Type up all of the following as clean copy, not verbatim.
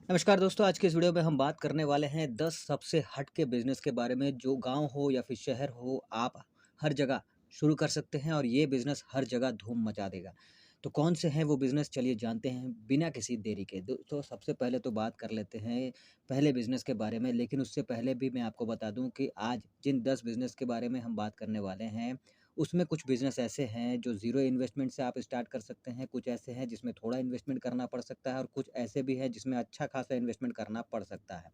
नमस्कार दोस्तों, आज के इस वीडियो में हम बात करने वाले हैं 10 सबसे हट के बिज़नेस के बारे में जो गाँव हो या फिर शहर हो, आप हर जगह शुरू कर सकते हैं और ये बिज़नेस हर जगह धूम मचा देगा। तो कौन से हैं वो बिज़नेस चलिए जानते हैं बिना किसी देरी के। दोस्तों सबसे पहले तो बात कर लेते हैं पहले बिज़नेस के बारे में, लेकिन उससे पहले भी मैं आपको बता दूँ कि आज जिन 10 बिज़नेस के बारे में हम बात करने वाले हैं, उसमें कुछ बिज़नेस ऐसे हैं जो ज़ीरो इन्वेस्टमेंट से आप स्टार्ट कर सकते हैं, कुछ ऐसे हैं जिसमें थोड़ा इन्वेस्टमेंट करना पड़ सकता है और कुछ ऐसे भी हैं जिसमें अच्छा खासा इन्वेस्टमेंट करना पड़ सकता है।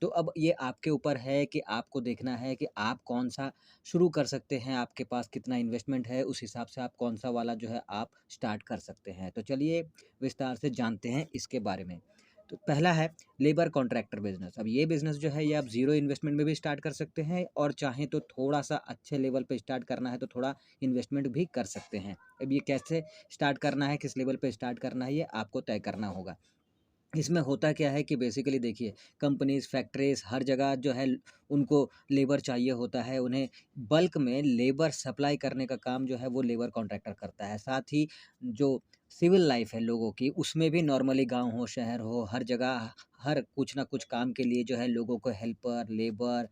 तो अब ये आपके ऊपर है कि आपको देखना है कि आप कौन-सा शुरू कर सकते हैं, आपके पास कितना इन्वेस्टमेंट है, उस हिसाब से आप कौन-सा वाला जो है आप स्टार्ट कर सकते हैं। तो चलिए विस्तार से जानते हैं इसके बारे में। तो पहला है लेबर कॉन्ट्रैक्टर बिज़नेस। अब ये बिज़नेस जो है ये आप ज़ीरो इन्वेस्टमेंट में भी स्टार्ट कर सकते हैं और चाहें तो थोड़ा-सा अच्छे लेवल पे स्टार्ट करना है तो थोड़ा इन्वेस्टमेंट भी कर सकते हैं। अब ये कैसे स्टार्ट करना है, किस लेवल पे स्टार्ट करना है, ये आपको तय करना होगा। इसमें होता क्या है कि बेसिकली देखिए कंपनीज़, फैक्ट्रीज़ हर जगह जो है उनको लेबर चाहिए होता है, उन्हें बल्क में लेबर सप्लाई करने का काम जो है वो लेबर कॉन्ट्रैक्टर करता है। साथ ही जो सिविल लाइफ़ है लोगों की उसमें भी नॉर्मली गाँव हो, शहर हो, हर जगह हर कुछ ना कुछ काम के लिए जो है लोगों को हेल्पर, लेबर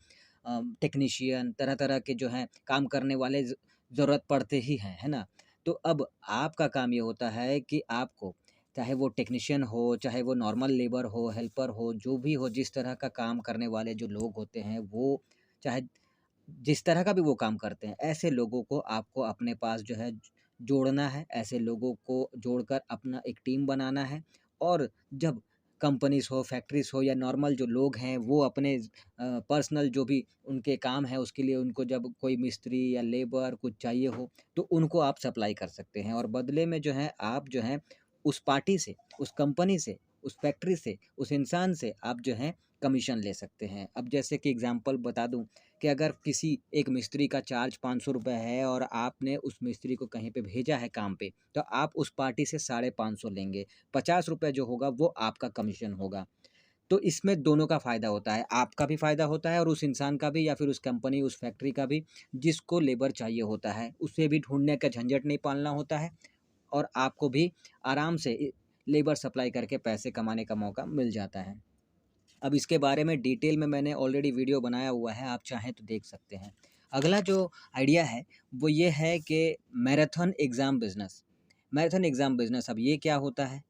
टेक्नीशियन तरह-तरह के जो हैं काम करने वाले ज़रूरत पड़ते ही हैं, है ना? तो अब आपका काम ये होता है कि आपको चाहे वो टेक्नीशियन हो, चाहे वो नॉर्मल लेबर हो, हेल्पर हो, जो भी हो, जिस तरह का काम करने वाले जो लोग होते हैं, वो चाहे जिस तरह का भी वो काम करते हैं, ऐसे लोगों को आपको अपने पास जो है जोड़ना है, ऐसे लोगों को जोड़कर अपना एक टीम बनाना है और जब कंपनीज़ हो, फैक्ट्रीज़ हो या नॉर्मल जो लोग हैं, वो अपने पर्सनल जो भी उनके काम है, उसके लिए उनको जब कोई मिस्त्री या लेबर कुछ चाहिए हो, तो उनको आप सप्लाई कर सकते हैं और बदले में जो है, आप जो है उस पार्टी से, उस कंपनी से, उस फैक्ट्री से, उस इंसान से आप जो है कमीशन ले सकते हैं। अब जैसे कि एग्ज़ाम्पल बता दूँ कि अगर किसी एक मिस्त्री का चार्ज ₹500 है और आपने उस मिस्त्री को कहीं पे भेजा है काम पे, तो आप उस पार्टी से 550 लेंगे। ₹50 जो होगा वो आपका कमीशन होगा। तो इसमें दोनों का फ़ायदा होता है, आपका भी फ़ायदा होता है और उस इंसान का भी या फिर उस कंपनी, उस फैक्ट्री का भी जिसको लेबर चाहिए होता है, उसे भी ढूँढने का झंझट नहीं पालना होता है और आपको भी आराम से लेबर सप्लाई करके पैसे कमाने का मौका मिल जाता है। अब इसके बारे में डिटेल में मैंने ऑलरेडी वीडियो बनाया हुआ है, आप चाहें तो देख सकते हैं। अगला जो आइडिया है, वो ये है कि marathon exam business. Marathon exam business अब ये क्या होता है?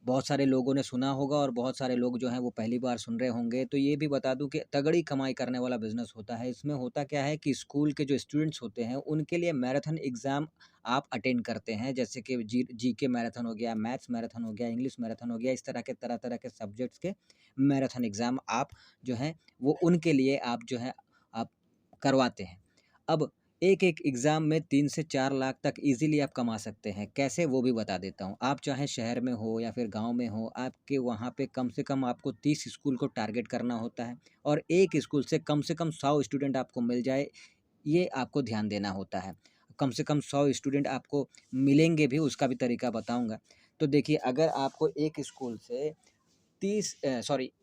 बहुत सारे लोगों ने सुना होगा और बहुत सारे लोग जो हैं वो पहली बार सुन रहे होंगे। तो ये भी बता दूँ कि तगड़ी कमाई करने वाला बिज़नेस होता है। इसमें होता क्या है कि स्कूल के जो स्टूडेंट्स होते हैं, उनके लिए मैराथन एग्ज़ाम आप अटेंड करते हैं। जैसे कि जीके मैराथन हो गया, मैथ्स मैराथन हो गया, इंग्लिश मैराथन हो गया, इस तरह-तरह के सब्जेक्ट्स के मैराथन एग्ज़ाम आप जो हैं, वो उनके लिए आप जो है आप करवाते हैं। अब एक-एक एग्ज़ाम में 3 से 4 लाख तक ईज़िली आप कमा सकते हैं। कैसे वो भी बता देता हूँ। आप चाहे शहर में हो या फिर गाँव में हो, आपके वहाँ पे कम से कम आपको 30 स्कूल को टारगेट करना होता है और एक स्कूल से कम 100 स्टूडेंट आपको मिल जाए, ये आपको ध्यान देना होता है। कम से कम 100 स्टूडेंट आपको मिलेंगे भी, उसका भी तरीका बताऊँगा। तो देखिए, अगर आपको एक स्कूल से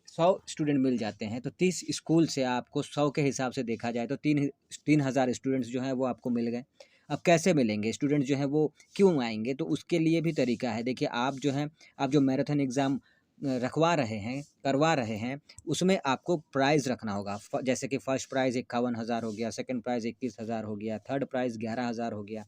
100 स्टूडेंट मिल जाते हैं, तो 30 स्कूल से आपको 100 के हिसाब से देखा जाए तो 3000 स्टूडेंट्स जो हैं वो आपको मिल गए। अब कैसे मिलेंगे? स्टूडेंट जो हैं वो क्यों आएँगे? तो उसके लिए भी तरीका है। देखिए आप जो हैं, आप जो मैराथन एग्ज़ाम रखवा रहे हैं, करवा रहे हैं, उसमें आपको प्राइज़ रखना होगा। जैसे कि फर्स्ट प्राइज़ 51,000 हो गया, सेकंड प्राइज़ 21,000 हो गया, थर्ड प्राइज़ 11,000 हो गया।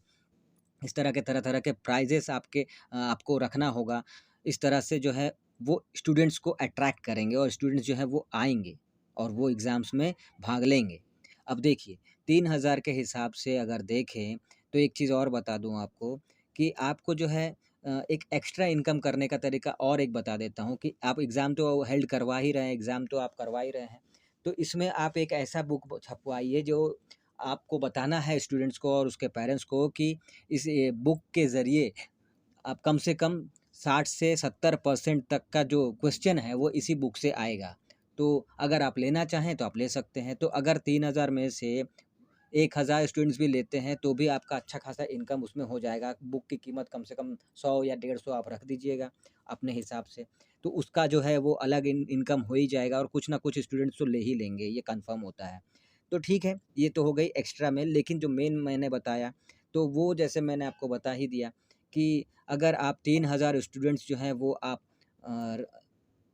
इस तरह के तरह-तरह के प्राइज़ेस आपको रखना होगा। इस तरह से जो है वो स्टूडेंट्स को अट्रैक्ट करेंगे और स्टूडेंट्स जो हैं वो आएँगे और वो एग्ज़ाम्स में भाग लेंगे। अब देखिए 3000 के हिसाब से अगर देखें तो एक चीज़ और बता दूँ आपको कि आपको जो है एक एक्स्ट्रा इनकम करने का तरीका और एक बता देता हूँ कि आप एग्ज़ाम तो हेल्ड करवा ही रहे हैं, एग्ज़ाम तो आप करवा ही रहे हैं। तो इसमें आप एक ऐसा बुक छपवाइए जो आपको बताना है स्टूडेंट्स को और उसके पेरेंट्स को कि इस बुक के ज़रिए आप कम से कम 60 से 70% तक का जो क्वेश्चन है वो इसी बुक से आएगा। तो अगर आप लेना चाहें तो आप ले सकते हैं। तो अगर 3000 में से 1000 स्टूडेंट्स भी लेते हैं तो भी आपका अच्छा खासा इनकम उसमें हो जाएगा। बुक की कीमत कम से कम 100 या 150 आप रख दीजिएगा अपने हिसाब से। तो उसका जो है वो अलग इनकम हो ही जाएगा और कुछ ना कुछ स्टूडेंट्स तो ले ही लेंगे, ये कन्फर्म होता है। तो ठीक है, ये तो हो गई एक्स्ट्रा में, लेकिन जो मेन मैंने बताया, तो वो जैसे मैंने आपको बता ही दिया कि अगर आप 3000 स्टूडेंट्स जो हैं वो आप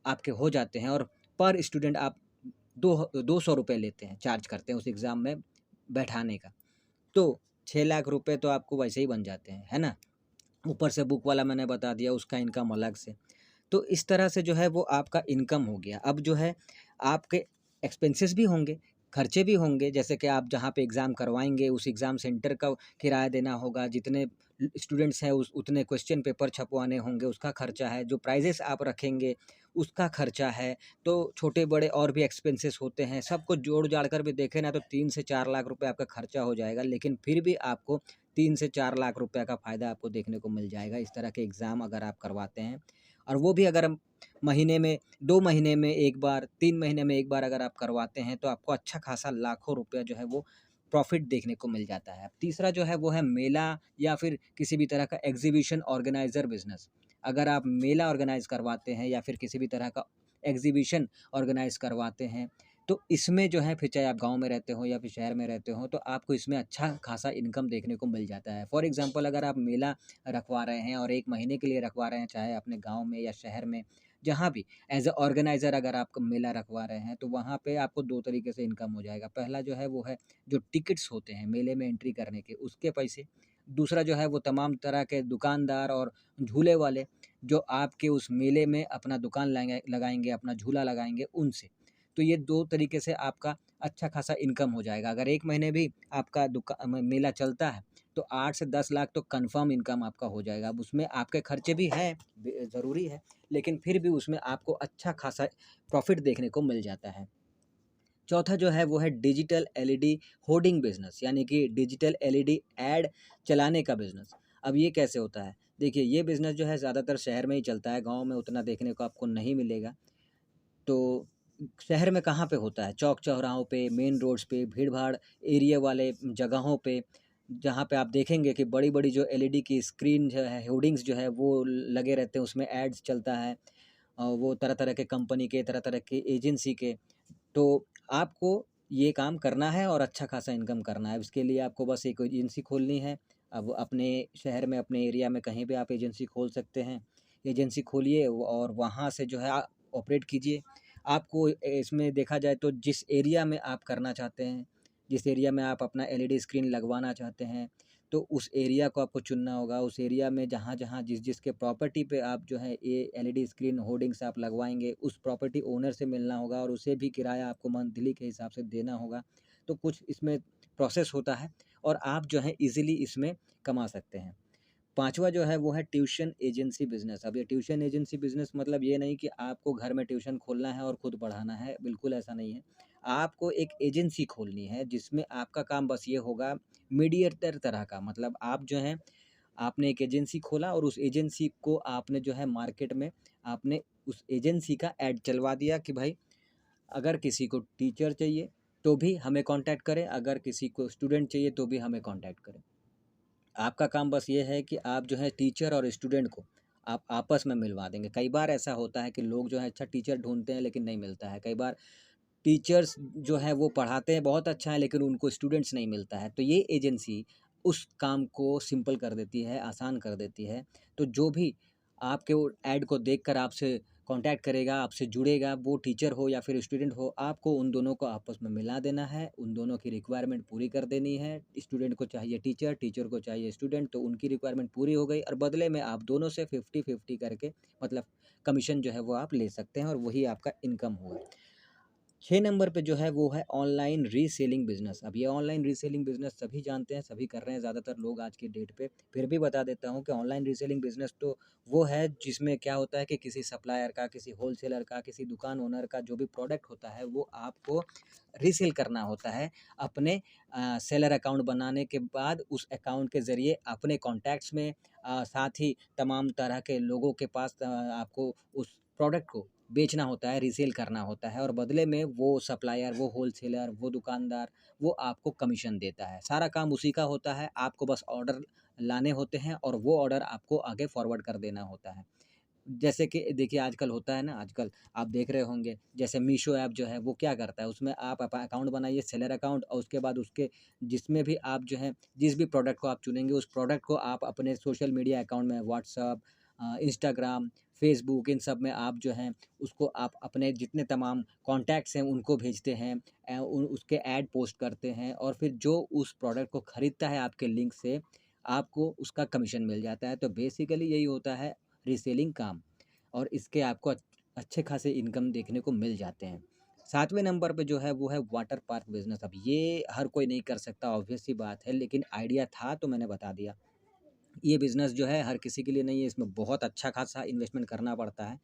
आपके हो जाते हैं और पर स्टूडेंट आप 200 रुपए लेते हैं, चार्ज करते हैं उस एग्ज़ाम में बैठाने का। तो 6 लाख रुपए तो आपको वैसे ही बन जाते हैं, है ना? ऊपर से बुक वाला मैंने बता दिया, उसका इनकम अलग से। तो इस तरह से जो है वो आपका इनकम हो गया। अब जो है आपके एक्सपेंसेस भी होंगे, खर्चे भी होंगे, जैसे कि आप जहाँ पे एग्ज़ाम करवाएँगे उस एग्ज़ाम सेंटर का किराया देना होगा, जितने स्टूडेंट्स हैं उस उतने क्वेश्चन पेपर छपवाने होंगे, उसका खर्चा है, जो प्राइज़ेस आप रखेंगे उसका खर्चा है। तो छोटे-बड़े और भी एक्सपेंसेस होते हैं, सबको जोड़-जाड़ कर भी देखें ना तो 3 से 4 लाख रुपए आपका खर्चा हो जाएगा, लेकिन फिर भी आपको 3 से 4 लाख रुपए का फ़ायदा आपको देखने को मिल जाएगा, इस तरह के एग्ज़ाम अगर आप करवाते हैं। और वो भी अगर हम महीने में 2 महीने में 1 बार, 3 महीने में 1 बार अगर आप करवाते हैं, तो आपको अच्छा खासा लाखों रुपया जो है वो प्रॉफ़िट देखने को मिल जाता है। तीसरा जो है वो है मेला या फिर किसी भी तरह का एग्ज़िबिशन ऑर्गेनाइज़र बिज़नेस। अगर आप मेला ऑर्गेनाइज़ करवाते हैं या फिर किसी भी तरह का एग्ज़िबिशन ऑर्गेनाइज़ करवाते हैं, तो इसमें जो है फिर चाहे आप गाँव में रहते हो या फिर शहर में रहते हो, तो आपको इसमें अच्छा खासा इनकम देखने को मिल जाता है। फॉर एग्ज़ाम्पल अगर आप मेला रखवा रहे हैं और 1 महीने के लिए रखवा रहे हैं, चाहे अपने गाँव में या शहर में, जहाँ भी एज़ अ ऑर्गेनाइज़र अगर आप मेला रखवा रहे हैं, तो वहाँ पे आपको 2 तरीके से इनकम हो जाएगा। पहला जो है वो है जो टिकट्स होते हैं मेले में एंट्री करने के, उसके पैसे। दूसरा जो है वो तमाम तरह के दुकानदार और झूले वाले, जो आपके उस मेले में अपना दुकान लगाएँगे, अपना झूला लगाएँगे, उनसे। तो ये 2 तरीके से आपका अच्छा खासा इनकम हो जाएगा। अगर 1 महीने भी आपका मेला चलता है, तो 8 से 10 लाख तो कन्फ़र्म इनकम आपका हो जाएगा। अब उसमें आपके खर्चे भी हैं, ज़रूरी है, लेकिन फिर भी उसमें आपको अच्छा खासा प्रॉफ़िट देखने को मिल जाता है। चौथा जो है वो है डिजिटल एलईडी होर्डिंग बिज़नेस, यानी कि डिजिटल एलईडी ऐड चलाने का बिज़नेस। अब ये कैसे होता है? देखिए, ये बिज़नेस जो है ज़्यादातर शहर में ही चलता है, गाँव में उतना देखने को आपको नहीं मिलेगा। तो शहर में कहाँ पे होता है? चौक-चौराहों पे, मेन रोड्स पे, भीड़-भाड़ एरिया वाले जगहों पे, जहाँ पे आप देखेंगे कि बड़ी-बड़ी जो एलईडी की स्क्रीन जो है, होर्डिंग्स जो है वो लगे रहते हैं, उसमें एड्स चलता है। वो तरह-तरह के कंपनी के, तरह-तरह के एजेंसी के। तो आपको ये काम करना है और अच्छा खासा इनकम करना है। इसके लिए आपको बस एक एजेंसी खोलनी है। अब अपने शहर में, अपने एरिया में कहीं भी आप एजेंसी खोल सकते हैं। एजेंसी खोलिए और वहाँ से जो है ऑपरेट कीजिए। आपको इसमें देखा जाए तो जिस एरिया में आप करना चाहते हैं, जिस एरिया में आप अपना एलईडी स्क्रीन लगवाना चाहते हैं, तो उस एरिया को आपको चुनना होगा। उस एरिया में जहाँ-जहाँ, जिस-जिस के प्रॉपर्टी पे आप जो है ये एलईडी स्क्रीन होर्डिंग्स आप लगवाएँगे, उस प्रॉपर्टी ओनर से मिलना होगा और उसे भी किराया आपको मंथली के हिसाब से देना होगा। तो कुछ इसमें प्रोसेस होता है और आप जो है ईज़िली इसमें कमा सकते हैं। पाँचवा जो है वो है ट्यूशन एजेंसी बिज़नेस। अब ये ट्यूशन एजेंसी बिज़नेस मतलब ये नहीं कि आपको घर में ट्यूशन खोलना है और खुद पढ़ाना है, बिल्कुल ऐसा नहीं है। आपको एक एजेंसी खोलनी है जिसमें आपका काम बस ये होगा मीडिएटर तरह का, मतलब आप जो हैं, आपने एक एजेंसी खोला और उस एजेंसी को आपने जो है मार्केट में आपने उस एजेंसी का ऐड चलवा दिया कि भाई अगर किसी को टीचर चाहिए तो भी हमें कॉन्टैक्ट करें, अगर किसी को स्टूडेंट चाहिए तो भी हमें कॉन्टैक्ट करें। आपका काम बस ये है कि आप जो है टीचर और स्टूडेंट को आप आपस में मिलवा देंगे। कई बार ऐसा होता है कि लोग जो है अच्छा टीचर ढूँढते हैं लेकिन नहीं मिलता है। कई बार टीचर्स जो है वो पढ़ाते हैं बहुत अच्छा है लेकिन उनको स्टूडेंट्स नहीं मिलता है। तो ये एजेंसी उस काम को सिंपल कर देती है, आसान कर देती है। तो जो भी आपके वो ऐड को देखकर आपसे कॉन्टैक्ट करेगा, आपसे जुड़ेगा, वो टीचर हो या फिर स्टूडेंट हो, आपको उन दोनों को आपस में मिला देना है, उन दोनों की रिक्वायरमेंट पूरी कर देनी है। स्टूडेंट को चाहिए टीचर, टीचर को चाहिए स्टूडेंट, तो उनकी रिक्वायरमेंट पूरी हो गई और बदले में आप दोनों से 50-50 करके, मतलब कमीशन जो है वो आप ले सकते हैं और वही आपका इनकम हुआ। 6 नंबर पे जो है वो है ऑनलाइन रीसेलिंग बिज़नेस। अब ये ऑनलाइन रीसेलिंग बिज़नेस सभी जानते हैं, सभी कर रहे हैं ज़्यादातर लोग आज की डेट पे। फिर भी बता देता हूँ कि ऑनलाइन रीसेलिंग बिज़नेस तो वो है जिसमें क्या होता है कि किसी सप्लायर का, किसी होलसेलर का, किसी दुकान ओनर का जो भी प्रोडक्ट होता है वो आपको रीसेल करना होता है। अपने सेलर अकाउंट बनाने के बाद उस अकाउंट के ज़रिए अपने कॉन्टैक्ट्स में, साथ ही तमाम तरह के लोगों के पास आपको उस प्रोडक्ट को बेचना होता है, रीसेल करना होता है और बदले में वो सप्लायर, वो होलसेलर, वो दुकानदार, वो आपको कमीशन देता है। सारा काम उसी का होता है, आपको बस ऑर्डर लाने होते हैं और वो ऑर्डर आपको आगे फॉरवर्ड कर देना होता है। जैसे कि देखिए आजकल होता है ना, आजकल आप देख रहे होंगे जैसे मीशो ऐप जो है वो क्या करता है, उसमें आप अकाउंट बनाइए, सेलर अकाउंट, और उसके बाद उसके जिसमें भी आप जो है जिस भी प्रोडक्ट को आप चुनेंगे उस प्रोडक्ट को आप अपने सोशल मीडिया अकाउंट में व्हाट्सअप, इंस्टाग्राम, फ़ेसबुक इन सब में आप जो हैं उसको आप अपने जितने तमाम कॉन्टैक्ट्स हैं उनको भेजते हैं, उसके ऐड पोस्ट करते हैं और फिर जो उस प्रोडक्ट को खरीदता है आपके लिंक से, आपको उसका कमीशन मिल जाता है। तो बेसिकली यही होता है रीसेलिंग काम और इसके आपको अच्छे खासे इनकम देखने को मिल जाते हैं। 7वें नंबर पे जो है वो है वाटर पार्क बिज़नेस। अब ये हर कोई नहीं कर सकता, ऑब्वियस सी बात है, लेकिन आइडिया था तो मैंने बता दिया। ये बिज़नेस जो है हर किसी के लिए नहीं है, इसमें बहुत अच्छा खासा इन्वेस्टमेंट करना पड़ता है।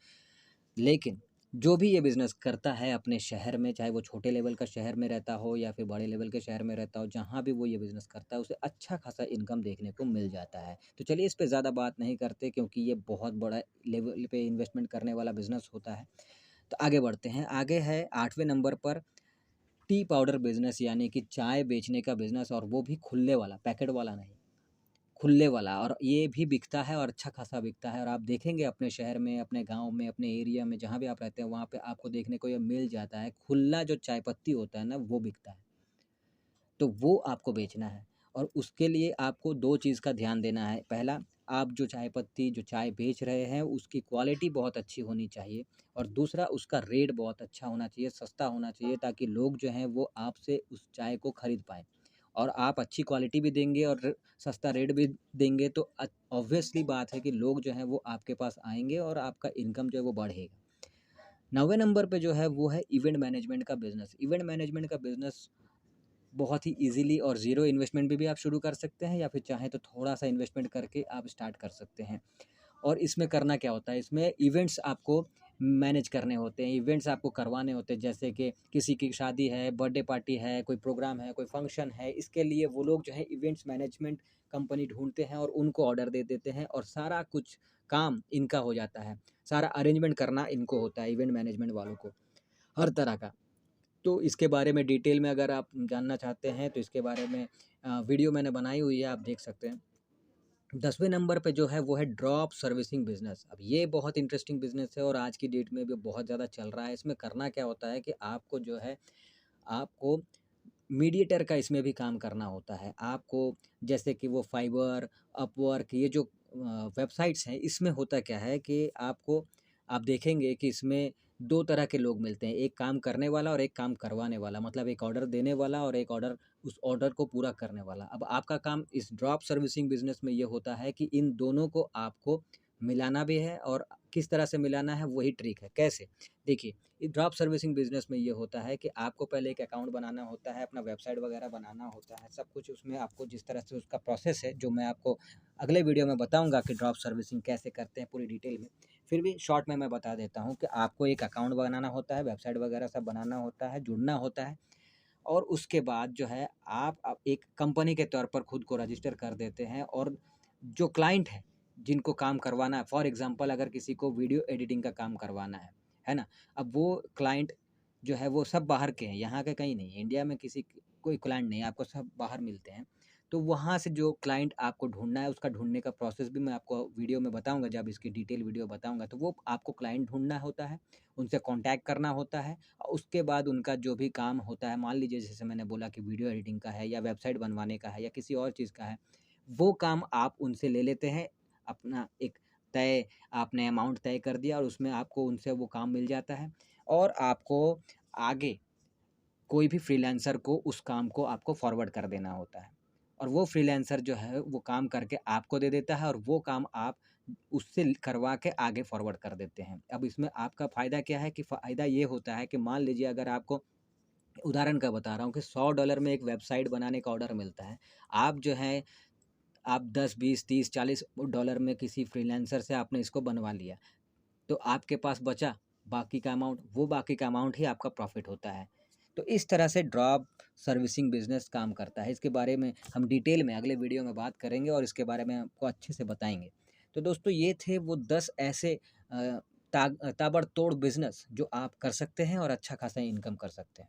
लेकिन जो भी ये बिज़नेस करता है अपने शहर में, चाहे वो छोटे लेवल का शहर में रहता हो या फिर बड़े लेवल के शहर में रहता हो, जहाँ भी वो ये बिज़नेस करता है, उसे अच्छा खासा इनकम देखने को मिल जाता है। तो चलिए इस पे ज़्यादा बात नहीं करते क्योंकि ये बहुत बड़ा लेवल पे इन्वेस्टमेंट करने वाला बिज़नेस होता है। तो आगे बढ़ते हैं। आगे है 8वें नंबर पर टी पाउडर बिज़नेस, यानी कि चाय बेचने का बिज़नेस, और वो भी खुले वाला, पैकेट वाला नहीं। खुले वाला, और ये भी बिकता है और अच्छा खासा बिकता है और आप देखेंगे अपने शहर में, अपने गाँव में, अपने एरिया में, जहाँ भी आप रहते हैं वहाँ पे आपको देखने को ये मिल जाता है। खुला जो चाय पत्ती होता है ना, वो बिकता है। तो वो आपको बेचना है और उसके लिए आपको 2 चीज़ का ध्यान देना है। पहला, आप जो चाय पत्ती, जो चाय बेच रहे हैं उसकी क्वालिटी बहुत अच्छी होनी चाहिए, और दूसरा उसका रेट बहुत अच्छा होना चाहिए, सस्ता होना चाहिए, ताकि लोग जो हैं वो आपसे उस चाय को खरीद पाएँ। और आप अच्छी क्वालिटी भी देंगे और सस्ता रेट भी देंगे तो ऑब्वियसली बात है कि लोग जो हैं वो आपके पास आएँगे और आपका इनकम जो है वो बढ़ेगा। 9वें नंबर पे जो है वो है इवेंट मैनेजमेंट का बिज़नेस। इवेंट मैनेजमेंट का बिज़नेस बहुत ही ईज़िली और ज़ीरो इन्वेस्टमेंट में भी आप शुरू कर सकते हैं, या फिर चाहें तो थोड़ा-सा इन्वेस्टमेंट करके आप स्टार्ट कर सकते हैं। और इसमें करना क्या होता है, इसमें इवेंट्स आपको मैनेज करने होते हैं, इवेंट्स आपको करवाने होते हैं, जैसे कि किसी की शादी है, बर्थडे पार्टी है, कोई प्रोग्राम है, कोई फंक्शन है, इसके लिए वो लोग जो है इवेंट्स मैनेजमेंट कंपनी ढूँढते हैं और उनको ऑर्डर दे देते हैं और सारा कुछ काम इनका हो जाता है। सारा अरेंजमेंट करना इनको होता है, इवेंट मैनेजमेंट वालों को, हर तरह का। तो इसके बारे में डिटेल में अगर आप जानना चाहते हैं तो इसके बारे में वीडियो मैंने बनाई हुई है, आप देख सकते हैं। 10वें नंबर पे जो है वो है ड्रॉप सर्विसिंग बिज़नेस। अब ये बहुत इंटरेस्टिंग बिज़नेस है और आज की डेट में भी बहुत ज़्यादा चल रहा है। इसमें करना क्या होता है कि आपको जो है, आपको मीडिएटर का इसमें भी काम करना होता है। आपको जैसे कि वो फाइवर, अपवर्क, ये जो वेबसाइट्स हैं, इसमें होता क्या है कि आप देखेंगे कि इसमें 2 तरह के लोग मिलते हैं, एक काम करने वाला और एक काम करवाने वाला। मतलब एक ऑर्डर देने वाला और एक ऑर्डर, उस ऑर्डर को पूरा करने वाला। अब आपका काम इस ड्रॉप सर्विसिंग बिज़नेस में ये होता है कि इन दोनों को आपको मिलाना भी है, और किस तरह से मिलाना है वही ट्रिक है। कैसे? देखिए, ये ड्रॉप सर्विसिंग बिज़नेस में ये होता है कि आपको पहले एक अकाउंट बनाना होता है, अपना वेबसाइट वगैरह बनाना होता है, सब कुछ उसमें आपको जिस तरह से उसका प्रोसेस है, जो मैं आपको अगले वीडियो में बताऊँगा कि ड्रॉप सर्विसिंग कैसे करते हैं पूरी डिटेल में। फिर भी शॉर्ट में मैं बता देता हूँ कि आपको एक अकाउंट बनाना होता है, वेबसाइट वगैरह सब बनाना होता है, जुड़ना होता है, और उसके बाद जो है आप एक कंपनी के तौर पर खुद को रजिस्टर कर देते हैं, और जो क्लाइंट है, जिनको काम करवाना है, फॉर एग्ज़ाम्पल अगर किसी को वीडियो एडिटिंग का काम करवाना है ना? अब वो क्लाइंट जो है वो सब बाहर के हैं, यहाँ के कहीं नहीं है। इंडिया में कोई क्लाइंट नहीं है, आपको सब बाहर मिलते हैं। तो वहाँ से जो क्लाइंट आपको ढूँढना है, उसका ढूँढने का प्रोसेस भी मैं आपको वीडियो में बताऊँगा, जब इसकी डिटेल वीडियो बताऊँगा, तो वो आपको क्लाइंट ढूँढना होता है, उनसे कॉन्टैक्ट करना होता है, और उसके बाद उनका जो भी काम होता है, मान लीजिए जैसे मैंने बोला कि वीडियो एडिटिंग का है या वेबसाइट बनवाने का है या किसी और चीज़ का है, वो काम आप उनसे ले लेते हैं। अपना एक तय आपने अमाउंट तय कर दिया और उसमें आपको उनसे वो काम मिल जाता है, और आपको आगे कोई भी फ्रीलांसर को उस काम को आपको फॉरवर्ड कर देना होता है, और वो फ्रीलांसर जो है वो काम करके आपको दे देता है, और वो काम आप उससे करवा के आगे फॉरवर्ड कर देते हैं। अब इसमें आपका फ़ायदा क्या है कि फ़ायदा ये होता है कि मान लीजिए अगर आपको, उदाहरण का बता रहा हूँ, कि $100 में एक वेबसाइट बनाने का ऑर्डर मिलता है। आप जो है, आप 10, 20, 30, $40 में किसी फ्रीलांसर से आपने इसको बनवा लिया। तो आपके पास बचा बाकी का अमाउंट, वो बाकी का अमाउंट ही आपका प्रॉफ़िट होता है। तो इस तरह से ड्रॉप सर्विसिंग बिज़नेस काम करता है। इसके बारे में हम डिटेल में अगले वीडियो में बात करेंगे और इसके बारे में आपको अच्छे से बताएँगे। तो दोस्तों, ये थे वो 10 ऐसे ताबड़तोड़ बिज़नेस जो आप कर सकते हैं और अच्छा खासा इनकम कर सकते हैं।